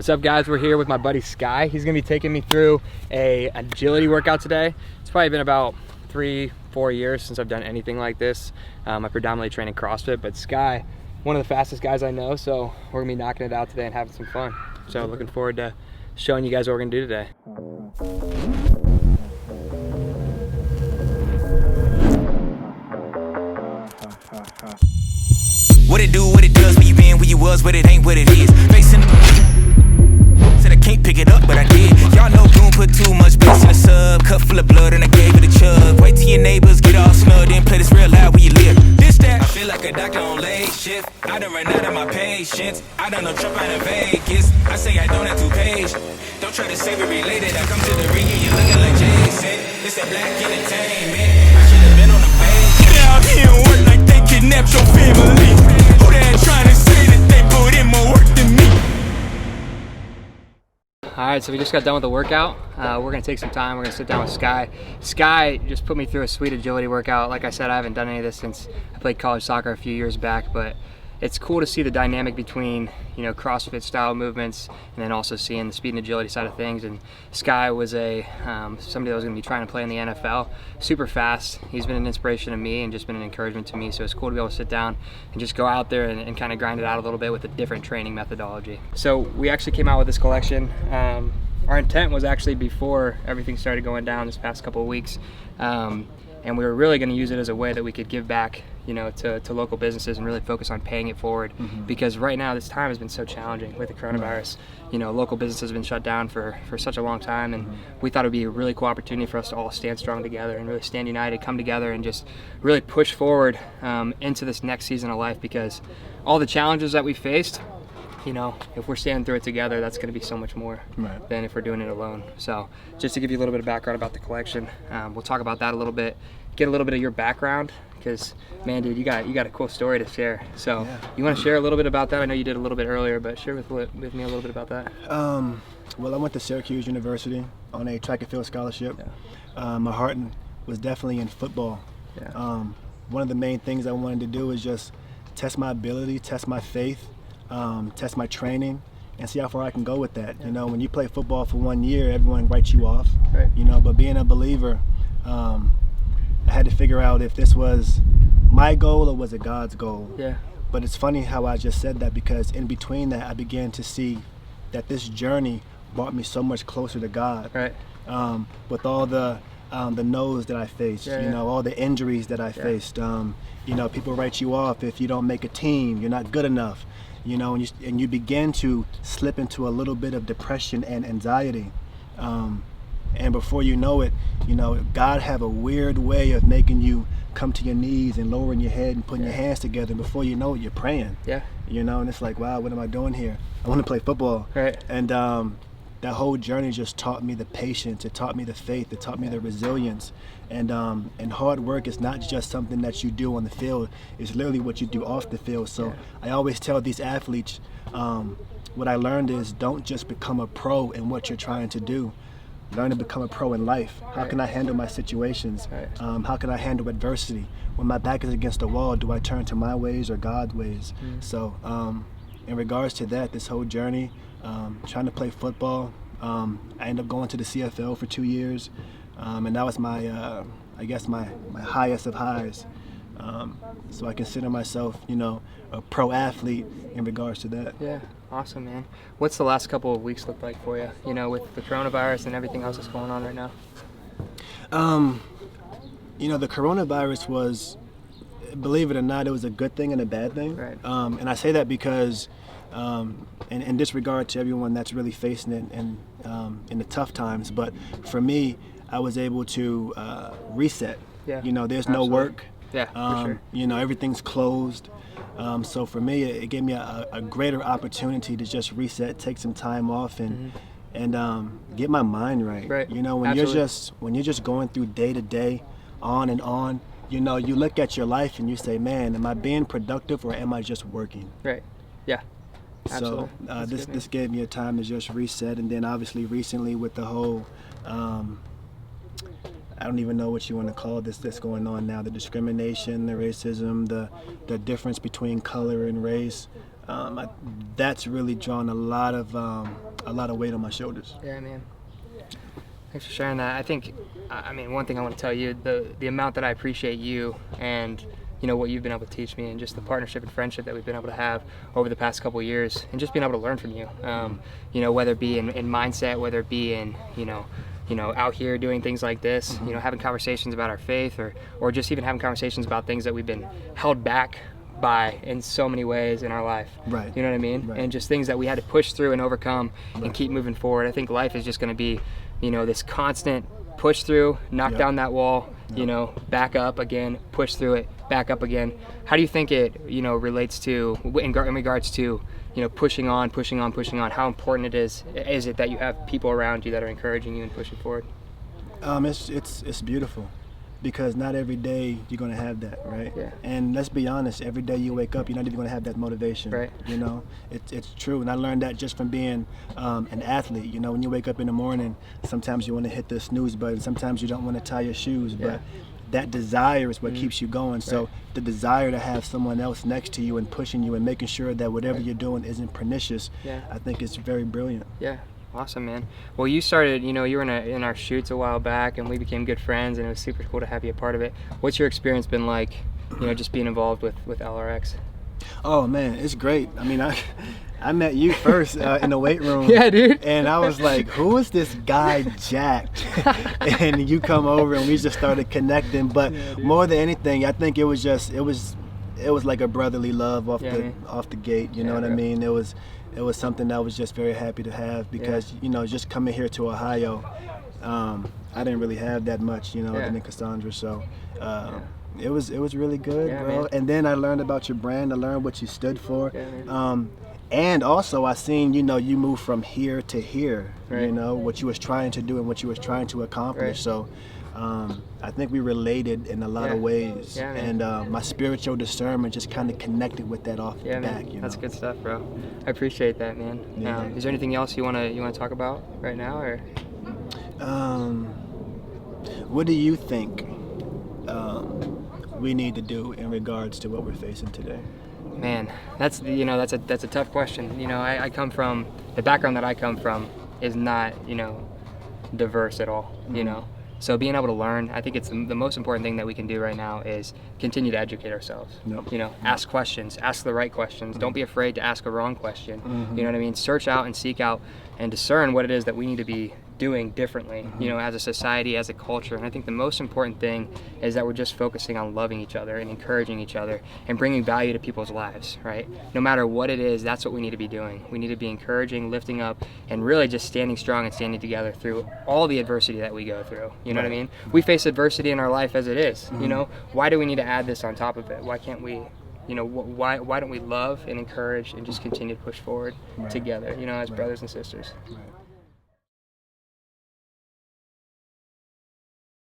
What's up, guys? We're here with my buddy Sky. He's gonna be taking me through a agility workout today. It's probably been about 3-4 years since I've done anything like this. I predominantly train in CrossFit, but Sky, one of the fastest guys I know, so we're gonna be knocking it out today and having some fun. So looking forward to showing you guys what we're gonna do today. What it do, what it does, where you been, where you was, but it ain't what it is. Facing the said I can't pick it up, but I did. Y'all know Goon put too much bass in the sub. Cup full of blood and I gave it a chug. Wait till your neighbors get all snug, then play this real loud where you live. This that I feel like a doctor on late shift. I done ran out of my patience. I done no trip out of Vegas. I say I don't have to page. Don't try to say we related. I come to the ring and you looking like Jason. It's that black entertainment. I should have been on the page. Get out here and work like they kidnapped your family. Who that trying to say that they put in more work than me? All right, so we just got done with the workout. We're gonna take some time. We're gonna sit down with Sky. Sky just put me through a sweet agility workout. Like I said, I haven't done any of this since I played college soccer a few years back, but it's cool to see the dynamic between, you know, CrossFit style movements and then also seeing the speed and agility side of things. And Sky was somebody that was gonna be trying to play in the NFL. Super fast. He's been an inspiration to me and just been an encouragement to me. So it's cool to be able to sit down and just go out there and kind of grind it out a little bit with a different training methodology. So we actually came out with this collection. Our intent was actually before everything started going down this past couple of weeks. And we were really going to use it as a way that we could give back, you know, to local businesses and really focus on paying it forward. Because right now this time has been so challenging with the coronavirus. You know, local businesses have been shut down for such a long time, and we thought it would be a really cool opportunity for us to all stand strong together and really stand united, come together and just really push forward into this next season of life, because all the challenges that we faced, you know, if we're standing through it together, that's going to be so much more than if we're doing it alone. So just to give you a little bit of background about the collection, we'll talk about that a little bit, get a little bit of your background, because man, dude, you got a cool story to share. So you want to share a little bit about that? I know you did a little bit earlier, but share with me a little bit about that. Well, I went to Syracuse University on a track and field scholarship. My heart was definitely in football. One of the main things I wanted to do was just test my ability, test my faith, test my training, and see how far I can go with that. You know, when you play football for 1 year, everyone writes you off. You know, but being a believer, I had to figure out if this was my goal or was it God's goal. But it's funny how I just said that, because in between that, I began to see that this journey brought me so much closer to God. With all the no's that I faced, you know, all the injuries that I faced. You know, people write you off if you don't make a team, you're not good enough. You know, and you begin to slip into a little bit of depression and anxiety. And before you know it, you know, God have a weird way of making you come to your knees and lowering your head and putting your hands together. And before you know it, you're praying. You know, and it's like, wow, what am I doing here? I want to play football. And that whole journey just taught me the patience. It taught me the faith. It taught me the resilience. And hard work is not just something that you do on the field. It's literally what you do off the field. So I always tell these athletes, what I learned is don't just become a pro in what you're trying to do. Learn to become a pro in life. How can I handle my situations? How can I handle adversity? When my back is against the wall, do I turn to my ways or God's ways? So in regards to that, this whole journey, trying to play football, I ended up going to the CFL for 2 years. And that was my, I guess my highest of highs. So I consider myself, you know, a pro athlete in regards to that. Awesome, man. What's the last couple of weeks look like for you, you know, with the coronavirus and everything else that's going on right now? You know, the coronavirus was, believe it or not, it was a good thing and a bad thing. And I say that because, in disregard to everyone that's really facing it in the tough times, but for me, I was able to reset. You know, there's no work. For sure. You know, everything's closed. So for me, it gave me a greater opportunity to just reset, take some time off, and get my mind right. You know, when you're just going through day to day, on and on, you know, you look at your life and you say, man, am I being productive or am I just working? Absolutely. So this gave me a time to just reset, and then obviously recently with the whole I don't even know what you want to call this that's going on now, the discrimination, the racism, the difference between color and race. that's really drawn a lot of weight on my shoulders. Yeah, man. Thanks for sharing that. I think, I mean, one thing I want to tell you, the amount that I appreciate you and, you know, what you've been able to teach me, and just the partnership and friendship that we've been able to have over the past couple of years, and just being able to learn from you. You know, whether it be in mindset, whether it be in, you know, out here doing things like this, you know, having conversations about our faith, or just even having conversations about things that we've been held back by in so many ways in our life. Right. You know what I mean? Right. And just things that we had to push through and overcome and keep moving forward. I think life is just going to be, you know, this constant push through, knock down that wall, you know, back up again, push through it, back up again. How do you think it, you know, relates to, in regards to, you know, pushing on, how important is it that you have people around you that are encouraging you and pushing forward? It's beautiful, because not every day you're going to have that, right? Yeah. And let's be honest, every day you wake up, you're not even going to have that motivation. Right. You know, it's true. And I learned that just from being an athlete. You know, when you wake up in the morning, sometimes you want to hit the snooze button, sometimes you don't want to tie your shoes, but that desire is what keeps you going. So the desire to have someone else next to you and pushing you and making sure that whatever you're doing isn't pernicious, I think it's very brilliant. Yeah. Awesome, man. Well, you started, you know, you were in our shoots a while back, and we became good friends, and it was super cool to have you a part of it. What's your experience been like, you know, just being involved with LRX? Oh man, it's great. I mean, I met you first in the weight room. Yeah, dude. And I was like, who is this guy jacked? And you come over and we just started connecting. But more than anything, I think it was like a brotherly love off the gate. You know what I mean? It was something that I was just very happy to have, because you know, just coming here to Ohio, I didn't really have that much, you know, other than Cassandra. So it was really good, bro. Man. And then I learned about your brand. I learned what you stood for. And also I seen, you know, you move from here to here, you know, what you was trying to do and what you was trying to accomplish. So I think we related in a lot of ways. And my spiritual discernment just kind of connected with that off the back. You know? That's good stuff, bro. I appreciate that, man. Is there anything else you want to talk about right now, or? What do you think we need to do in regards to what we're facing today? Man, that's a tough question. You know, I come from, the background that I come from is not, you know, diverse at all, you know. So being able to learn, I think it's the most important thing that we can do right now is continue to educate ourselves. You know, ask questions, ask the right questions. Don't be afraid to ask a wrong question. You know what I mean? Search out and seek out and discern what it is that we need to be doing differently, you know, as a society, as a culture. And I think the most important thing is that we're just focusing on loving each other and encouraging each other and bringing value to people's lives, right? No matter what it is, that's what we need to be doing. We need to be encouraging, lifting up, and really just standing strong and standing together through all the adversity that we go through. You know what I mean? We face adversity in our life as it is, you know? Why do we need to add this on top of it? Why can't we, you know, why don't we love and encourage and just continue to push forward together, you know, as brothers and sisters? Right.